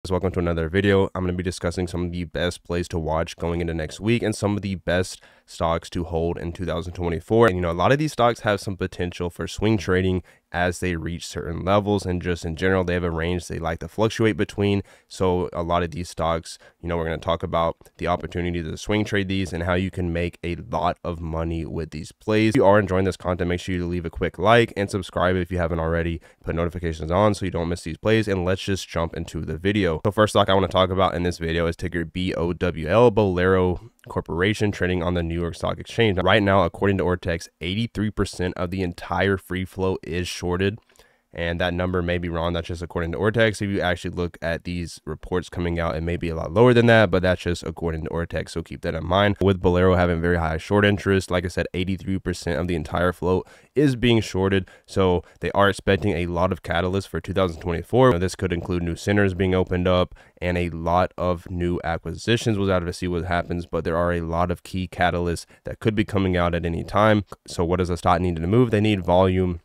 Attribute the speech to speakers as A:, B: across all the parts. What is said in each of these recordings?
A: Welcome to another video. I'm going to be discussing some of the best plays to watch going into next week and some of the best stocks to hold in 2024. And a lot of these stocks have some potential for swing trading as they reach certain levels, and just in general they have a range they like to fluctuate between. So a lot of these stocks, we're going to talk about the opportunity to swing trade these and how you can make a lot of money with these plays. If you are enjoying this content, make sure you leave a quick like and subscribe if you haven't already. Put notifications on so you don't miss these plays, and let's just jump into the video. So first stock I want to talk about in this video is ticker BOWL, Bolero Corporation, trading on the New York Stock Exchange. Now, right now, according to Ortex, 83% of the entire free float is shorted, and that number may be wrong. That's just according to Ortex. If you actually look at these reports coming out, it may be a lot lower than that, but that's just according to Ortex, so keep that in mind. With Bolero having very high short interest, like I said, 83% of the entire float is being shorted, so they are expecting a lot of catalysts for 2024. This could include new centers being opened up and a lot of new acquisitions. We'll have to see what happens, but there are a lot of key catalysts that could be coming out at any time. So what does a stock need to move? They need volume,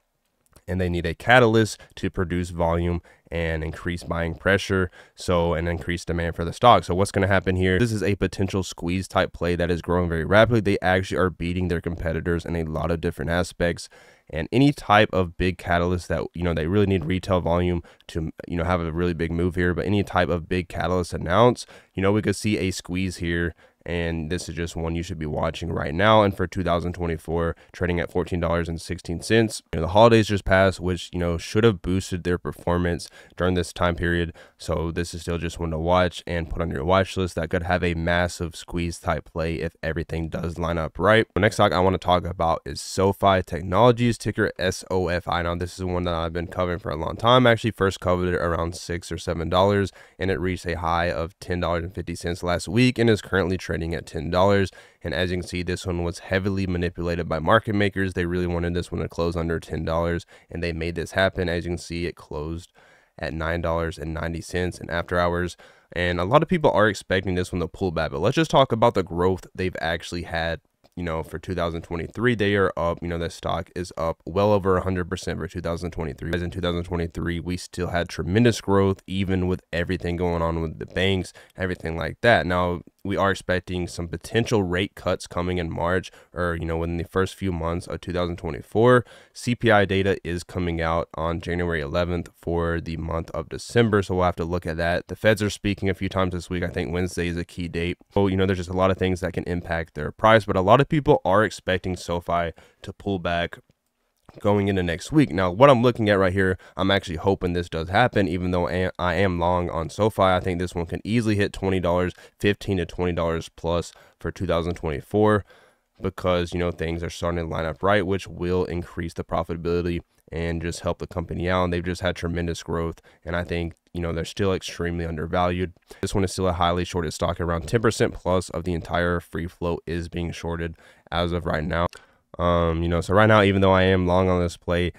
A: and they need a catalyst to produce volume and increase buying pressure, and increase demand for the stock. So what's going to happen here? This is a potential squeeze type play that is growing very rapidly. They actually are beating their competitors in a lot of different aspects, and any type of big catalyst that they really need retail volume to have a really big move here. But any type of big catalyst announced, we could see a squeeze here, and this is just one you should be watching right now. And for 2024, trading at $14.16. The holidays just passed, which should have boosted their performance during this time period. So this is still just one to watch and put on your watch list. That could have a massive squeeze type play if everything does line up right. The next stock I want to talk about is Sofi Technologies, ticker SOFI. Now this is one that I've been covering for a long time. I actually first covered it around $6 or $7, and it reached a high of $10.50 last week and is currently trading at $10. And as you can see, this one was heavily manipulated by market makers. They really wanted this one to close under $10, and they made this happen. As you can see, it closed at $9.90 in after hours, and a lot of people are expecting this one to pull back. But let's just talk about the growth they've actually had. For 2023, they are up. The stock is up well over 100% for 2023. As in 2023, we still had tremendous growth, even with everything going on with the banks, everything like that. Now, we are expecting some potential rate cuts coming in March, or, within the first few months of 2024. CPI data is coming out on January 11th for the month of December, so we'll have to look at that. The Feds are speaking a few times this week. I think Wednesday is a key date. So, there's just a lot of things that can impact their price, but a lot of people are expecting Sofi to pull back going into next week. Now, what I'm looking at right here, I'm actually hoping this does happen, even though I am long on Sofi. I think this one can easily hit $20, $15 to $20 plus for 2024, because things are starting to line up right, which will increase the profitability and just help the company out. And they've just had tremendous growth, and I think they're still extremely undervalued. This one is still a highly shorted stock. Around 10% plus of the entire free float is being shorted as of right now. So right now, even though I am long on this play,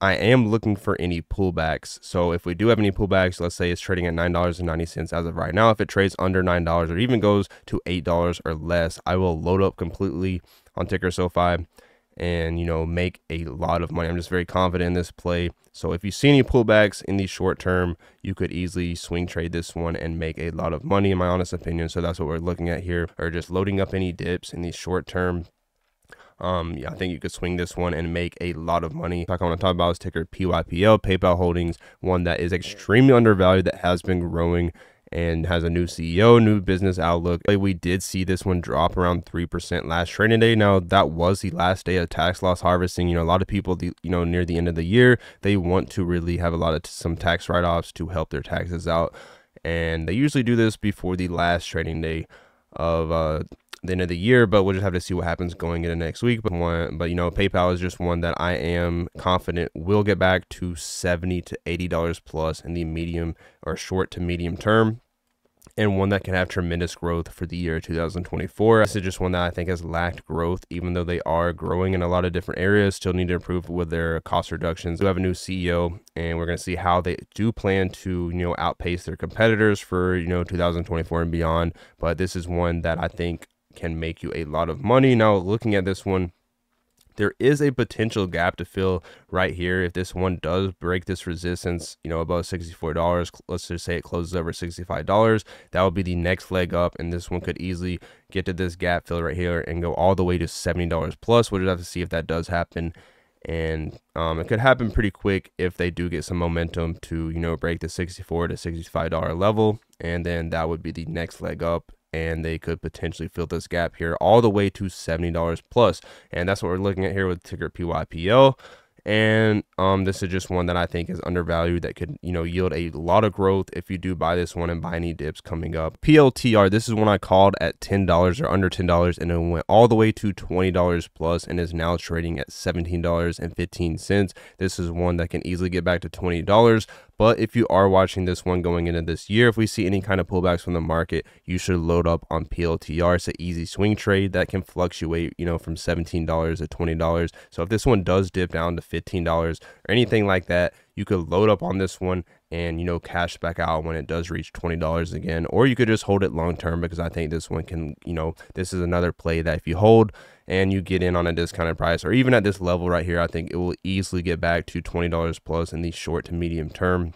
A: I am looking for any pullbacks. So if we do have any pullbacks, let's say it's trading at $9.90 as of right now. If it trades under $9 or even goes to $8 or less, I will load up completely on ticker Sofi and make a lot of money. I'm just very confident in this play. So if you see any pullbacks in the short term, you could easily swing trade this one and make a lot of money, in my honest opinion. So that's what we're looking at here, or just loading up any dips in the short term. I think you could swing this one and make a lot of money. Like I want to talk about is ticker PYPL, PayPal Holdings, one that is extremely undervalued, that has been growing and has a new CEO, new business outlook. We did see this one drop around 3% last trading day. Now, that was the last day of tax loss harvesting. A lot of people, near the end of the year, they want to really have some tax write-offs to help their taxes out. And they usually do this before the last trading day of the end of the year, but we'll just have to see what happens going into next week. But PayPal is just one that I am confident will get back to $70 to $80 plus in the medium or short to medium term, and one that can have tremendous growth for the year 2024. This is just one that I think has lacked growth, even though they are growing in a lot of different areas. Still need to improve with their cost reductions. We have a new CEO, and we're going to see how they do plan to outpace their competitors for 2024 and beyond. But this is one that I think can make you a lot of money. Now, looking at this one, there is a potential gap to fill right here. If this one does break this resistance, you know, above $64, let's just say it closes over $65, that would be the next leg up, and this one could easily get to this gap fill right here and go all the way to $70 plus. We'll just have to see if that does happen. And it could happen pretty quick if they do get some momentum to, you know, break the $64 to $65 level, and then that would be the next leg up, and they could potentially fill this gap here all the way to $70 plus. And that's what we're looking at here with ticker PYPL. And this is just one that I think is undervalued that could, you know, yield a lot of growth if you do buy this one and buy any dips coming up. PLTR, this is one I called at $10 or under $10, and it went all the way to $20 plus and is now trading at $17.15. This is one that can easily get back to $20. But if you are watching this one going into this year, if we see any kind of pullbacks from the market, you should load up on PLTR. It's an easy swing trade that can fluctuate, you know, from $17 to $20. So if this one does dip down to $15 or anything like that, you could load up on this one and, you know, cash back out when it does reach $20 again. Or you could just hold it long term, because I think this one can, you know, this is another play that if you hold and you get in on a discounted price, or even at this level right here, I think it will easily get back to $20 plus in the short to medium term.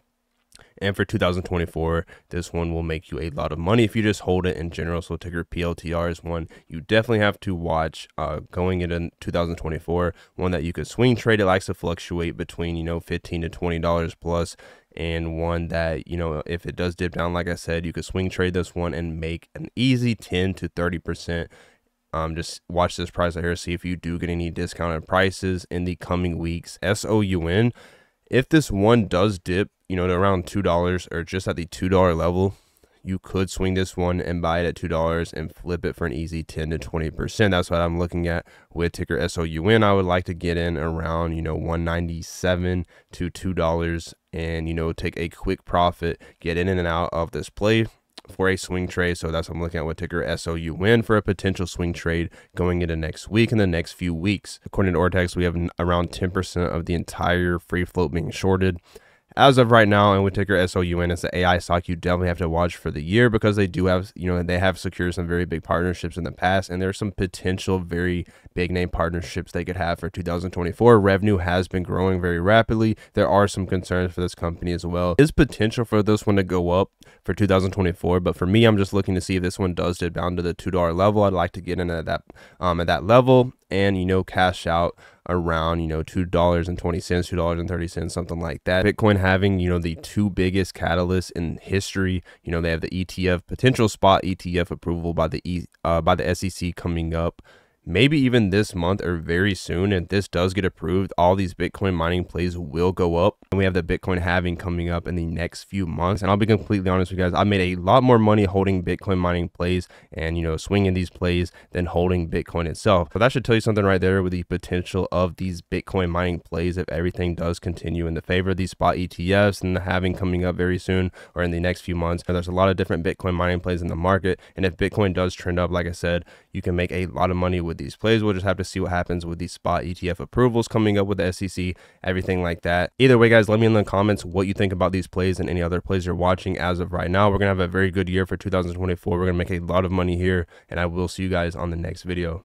A: And for 2024, this one will make you a lot of money if you just hold it in general. So ticker PLTR is one you definitely have to watch going into 2024. One that you could swing trade. It likes to fluctuate between, you know, $15 to $20 plus. And one that, you know, if it does dip down, like I said, you could swing trade this one and make an easy 10 to 30%. Just watch this price right here, see if you do get any discounted prices in the coming weeks. SOUN, if this one does dip, you know, to around $2 or just at the $2 level, you could swing this one and buy it at $2 and flip it for an easy 10 to 20%. That's what I'm looking at with ticker SOUN. I would like to get in around, you know, $1.97 to $2 and, you know, take a quick profit, get in and out of this play for a swing trade. So that's what I'm looking at with ticker SOUN for a potential swing trade going into next week and the next few weeks. According to Ortex, we have around 10% of the entire free float being shorted as of right now. And with ticker SOUN, it's the AI stock you definitely have to watch for the year, because they do have, you know, they have secured some very big partnerships in the past, and there's some potential very big name partnerships they could have for 2024. Revenue has been growing very rapidly. There are some concerns for this company as well. There's potential for this one to go up for 2024, but for me, I'm just looking to see if this one does dip down to the $2 level. I'd like to get in at that level and, you know, cash out around, you know, $2.20, $2.30, something like that. Bitcoin having, you know, the two biggest catalysts in history. You know, they have the ETF, potential spot ETF approval by the SEC coming up maybe even this month or very soon. If this does get approved, all these Bitcoin mining plays will go up. And we have the Bitcoin halving coming up in the next few months. And I'll be completely honest with you guys, I made a lot more money holding Bitcoin mining plays and, you know, swinging these plays than holding Bitcoin itself. But that should tell you something right there with the potential of these Bitcoin mining plays if everything does continue in the favor of these spot ETFs and the halving coming up very soon or in the next few months. And there's a lot of different Bitcoin mining plays in the market. And if Bitcoin does trend up, like I said, you can make a lot of money with these plays. We'll just have to see what happens with these spot ETF approvals coming up with the SEC, everything like that. Either way, guys, let me know in the comments what you think about these plays and any other plays you're watching as of right now. We're going to have a very good year for 2024. We're going to make a lot of money here, and I will see you guys on the next video.